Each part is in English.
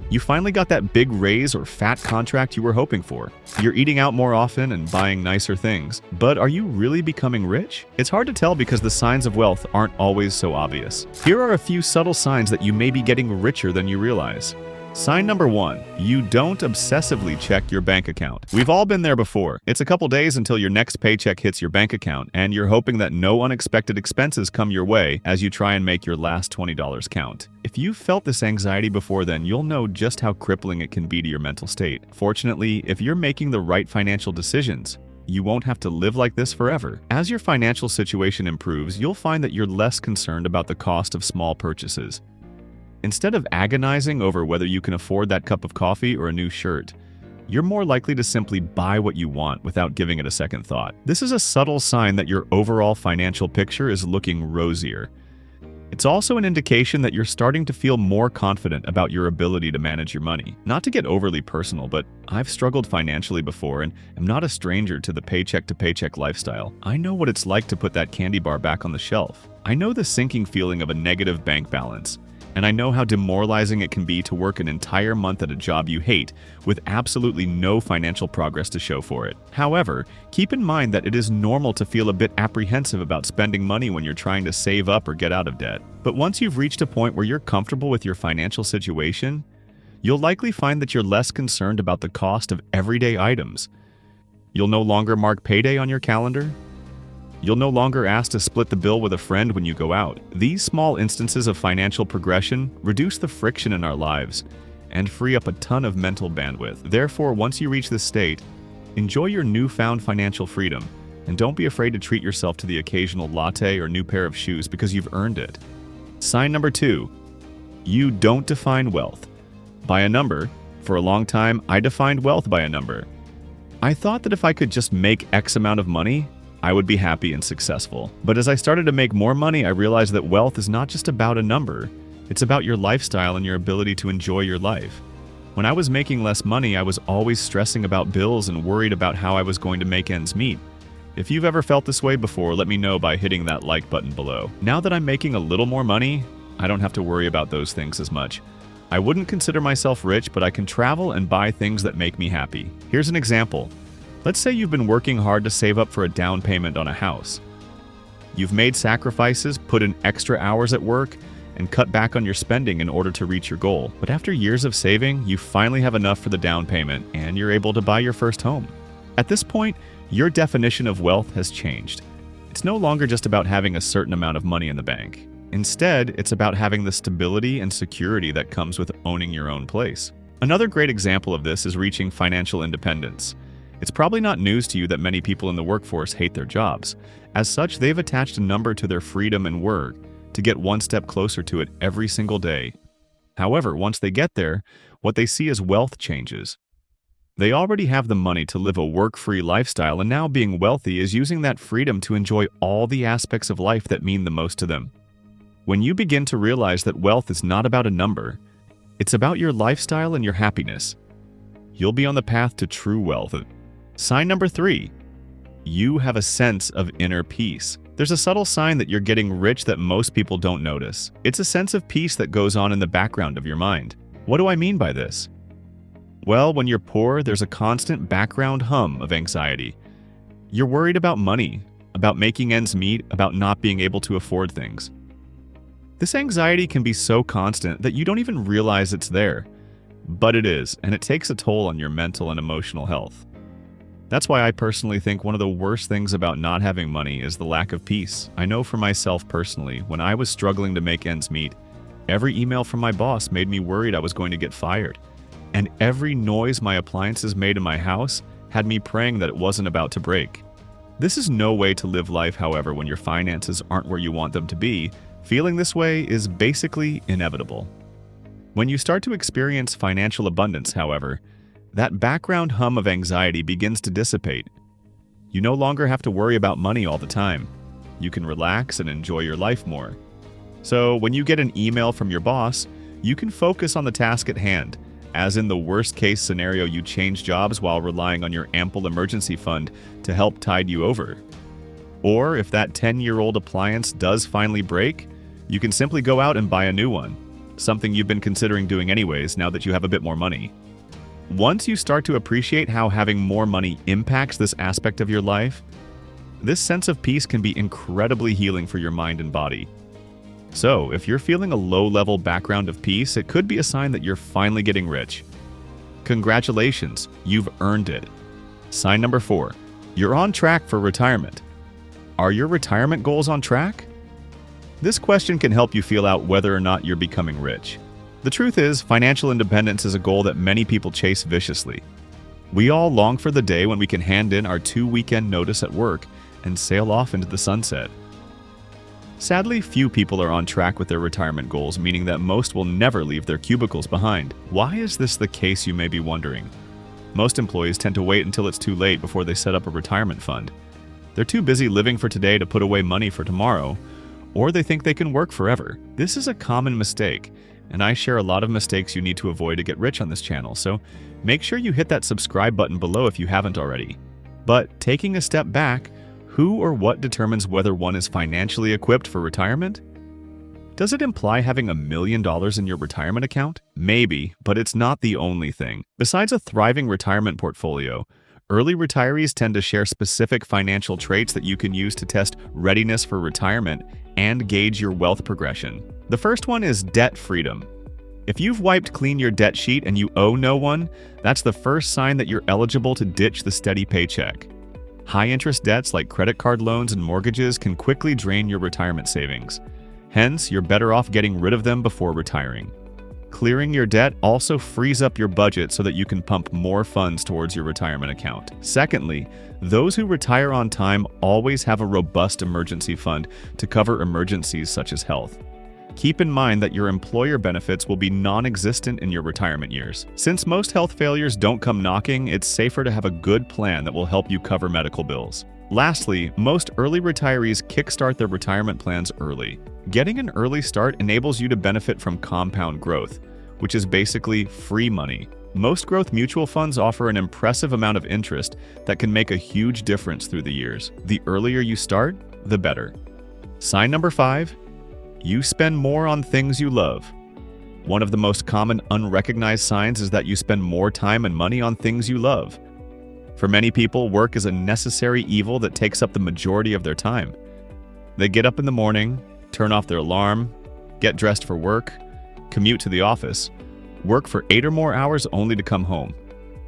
You finally got that big raise or fat contract you were hoping for. You're eating out more often and buying nicer things. But are you really becoming rich? It's hard to tell because the signs of wealth aren't always so obvious. Here are a few subtle signs that you may be getting richer than you realize. Sign number 1, you don't obsessively check your bank account. We've all been there before. It's a couple days until your next paycheck hits your bank account, and you're hoping that no unexpected expenses come your way as you try and make your last $20 count. If you've felt this anxiety before then, you'll know just how crippling it can be to your mental state. Fortunately, if you're making the right financial decisions, you won't have to live like this forever. As your financial situation improves, you'll find that you're less concerned about the cost of small purchases. Instead of agonizing over whether you can afford that cup of coffee or a new shirt, you're more likely to simply buy what you want without giving it a second thought. This is a subtle sign that your overall financial picture is looking rosier. It's also an indication that you're starting to feel more confident about your ability to manage your money. Not to get overly personal, but I've struggled financially before and am not a stranger to the paycheck-to-paycheck lifestyle. I know what it's like to put that candy bar back on the shelf. I know the sinking feeling of a negative bank balance. And I know how demoralizing it can be to work an entire month at a job you hate with absolutely no financial progress to show for it. However, keep in mind that it is normal to feel a bit apprehensive about spending money when you're trying to save up or get out of debt. But once you've reached a point where you're comfortable with your financial situation, you'll likely find that you're less concerned about the cost of everyday items. You'll no longer mark payday on your calendar. You'll no longer ask to split the bill with a friend when you go out. These small instances of financial progression reduce the friction in our lives and free up a ton of mental bandwidth. Therefore, once you reach this state, enjoy your newfound financial freedom and don't be afraid to treat yourself to the occasional latte or new pair of shoes because you've earned it. Sign number 2, you don't define wealth by a number. For a long time, I defined wealth by a number. I thought that if I could just make X amount of money, I would be happy and successful. But as I started to make more money, I realized that wealth is not just about a number. It's about your lifestyle and your ability to enjoy your life. When I was making less money, I was always stressing about bills and worried about how I was going to make ends meet. If you've ever felt this way before, let me know by hitting that like button below. Now that I'm making a little more money, I don't have to worry about those things as much. I wouldn't consider myself rich, but I can travel and buy things that make me happy. Here's an example. Let's say you've been working hard to save up for a down payment on a house. You've made sacrifices, put in extra hours at work, and cut back on your spending in order to reach your goal. But after years of saving, you finally have enough for the down payment, and you're able to buy your first home. At this point, your definition of wealth has changed. It's no longer just about having a certain amount of money in the bank. Instead, it's about having the stability and security that comes with owning your own place. Another great example of this is reaching financial independence. It's probably not news to you that many people in the workforce hate their jobs. As such, they've attached a number to their freedom and work to get one step closer to it every single day. However, once they get there, what they see as wealth changes. They already have the money to live a work-free lifestyle, and now being wealthy is using that freedom to enjoy all the aspects of life that mean the most to them. When you begin to realize that wealth is not about a number, it's about your lifestyle and your happiness, you'll be on the path to true wealth. Sign number 3, you have a sense of inner peace. There's a subtle sign that you're getting rich that most people don't notice. It's a sense of peace that goes on in the background of your mind. What do I mean by this? Well, when you're poor, there's a constant background hum of anxiety. You're worried about money, about making ends meet, about not being able to afford things. This anxiety can be so constant that you don't even realize it's there. But it is, and it takes a toll on your mental and emotional health. That's why I personally think one of the worst things about not having money is the lack of peace. I know for myself personally, when I was struggling to make ends meet, every email from my boss made me worried I was going to get fired. And every noise my appliances made in my house had me praying that it wasn't about to break. This is no way to live life, however, when your finances aren't where you want them to be. Feeling this way is basically inevitable. When you start to experience financial abundance, however, that background hum of anxiety begins to dissipate. You no longer have to worry about money all the time. You can relax and enjoy your life more. So when you get an email from your boss, you can focus on the task at hand, as in the worst-case scenario you change jobs while relying on your ample emergency fund to help tide you over. Or if that 10-year-old appliance does finally break, you can simply go out and buy a new one. something you've been considering doing anyways now that you have a bit more money. Once you start to appreciate how having more money impacts this aspect of your life, this sense of peace can be incredibly healing for your mind and body. So, if you're feeling a low-level background of peace, it could be a sign that you're finally getting rich. Congratulations, you've earned it. Sign number 4, you're on track for retirement. Are your retirement goals on track? This question can help you feel out whether or not you're becoming rich. The truth is, financial independence is a goal that many people chase viciously. We all long for the day when we can hand in our 2-weekend notice at work and sail off into the sunset. Sadly, few people are on track with their retirement goals, meaning that most will never leave their cubicles behind. Why is this the case, you may be wondering? Most employees tend to wait until it's too late before they set up a retirement fund. They're too busy living for today to put away money for tomorrow, or they think they can work forever. This is a common mistake, and I share a lot of mistakes you need to avoid to get rich on this channel, so make sure you hit that subscribe button below if you haven't already. But taking a step back, who or what determines whether one is financially equipped for retirement? Does it imply having $1 million in your retirement account? Maybe, but it's not the only thing. Besides a thriving retirement portfolio, early retirees tend to share specific financial traits that you can use to test readiness for retirement and gauge your wealth progression. The first one is debt freedom. If you've wiped clean your debt sheet and you owe no one, that's the first sign that you're eligible to ditch the steady paycheck. High-interest debts like credit card loans and mortgages can quickly drain your retirement savings. Hence, you're better off getting rid of them before retiring. Clearing your debt also frees up your budget so that you can pump more funds towards your retirement account. Secondly, those who retire on time always have a robust emergency fund to cover emergencies such as health. Keep in mind that your employer benefits will be non-existent in your retirement years. Since most health failures don't come knocking, it's safer to have a good plan that will help you cover medical bills. Lastly, most early retirees kickstart their retirement plans early. Getting an early start enables you to benefit from compound growth, which is basically free money. Most growth mutual funds offer an impressive amount of interest that can make a huge difference through the years. The earlier you start, the better. Sign number 5, you spend more on things you love. One of the most common unrecognized signs is that you spend more time and money on things you love. For many people, work is a necessary evil that takes up the majority of their time. They get up in the morning, turn off their alarm, get dressed for work, commute to the office, work for 8 or more hours only to come home,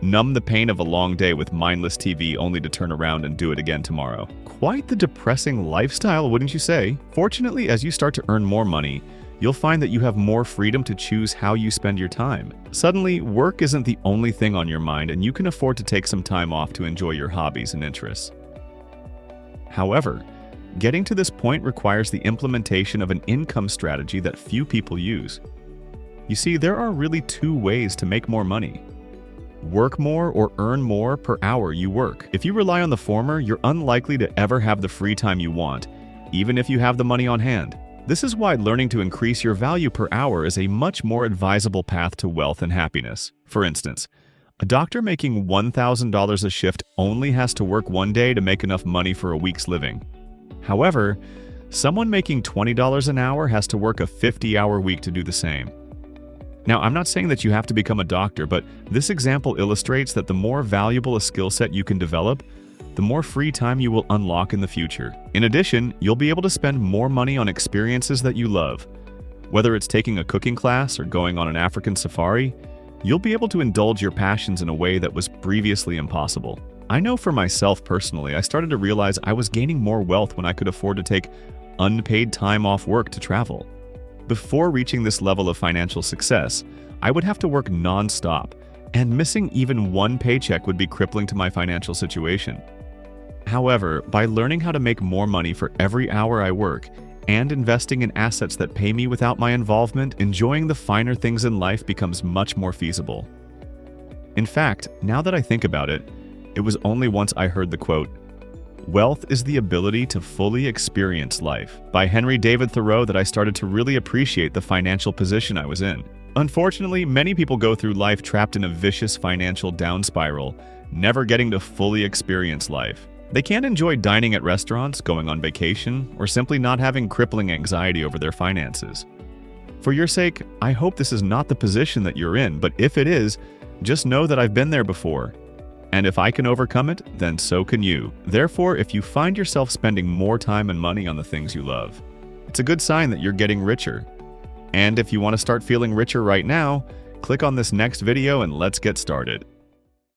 numb the pain of a long day with mindless TV only to turn around and do it again tomorrow. Quite the depressing lifestyle, wouldn't you say? Fortunately, as you start to earn more money, you'll find that you have more freedom to choose how you spend your time. Suddenly, work isn't the only thing on your mind, and you can afford to take some time off to enjoy your hobbies and interests. However, getting to this point requires the implementation of an income strategy that few people use. You see, there are really 2 ways to make more money. Work more or earn more per hour you work. If you rely on the former, you're unlikely to ever have the free time you want, even if you have the money on hand. This is why learning to increase your value per hour is a much more advisable path to wealth and happiness. For instance, a doctor making $1,000 a shift only has to work 1 day to make enough money for a week's living. However, someone making $20 an hour has to work a 50-hour week to do the same. Now, I'm not saying that you have to become a doctor, but this example illustrates that the more valuable a skill set you can develop, the more free time you will unlock in the future. In addition, you'll be able to spend more money on experiences that you love. Whether it's taking a cooking class or going on an African safari, you'll be able to indulge your passions in a way that was previously impossible. I know for myself personally, I started to realize I was gaining more wealth when I could afford to take unpaid time off work to travel. Before reaching this level of financial success, I would have to work non-stop, and missing even 1 paycheck would be crippling to my financial situation. However, by learning how to make more money for every hour I work and investing in assets that pay me without my involvement, enjoying the finer things in life becomes much more feasible. In fact, now that I think about it, it was only once I heard the quote, "Wealth is the ability to fully experience life," by Henry David Thoreau that I started to really appreciate the financial position I was in. Unfortunately, many people go through life trapped in a vicious financial down spiral, never getting to fully experience life. They can't enjoy dining at restaurants, going on vacation, or simply not having crippling anxiety over their finances. For your sake, I hope this is not the position that you're in, but if it is, just know that I've been there before. And if I can overcome it, then so can you. Therefore, if you find yourself spending more time and money on the things you love, it's a good sign that you're getting richer. And if you want to start feeling richer right now, click on this next video and let's get started.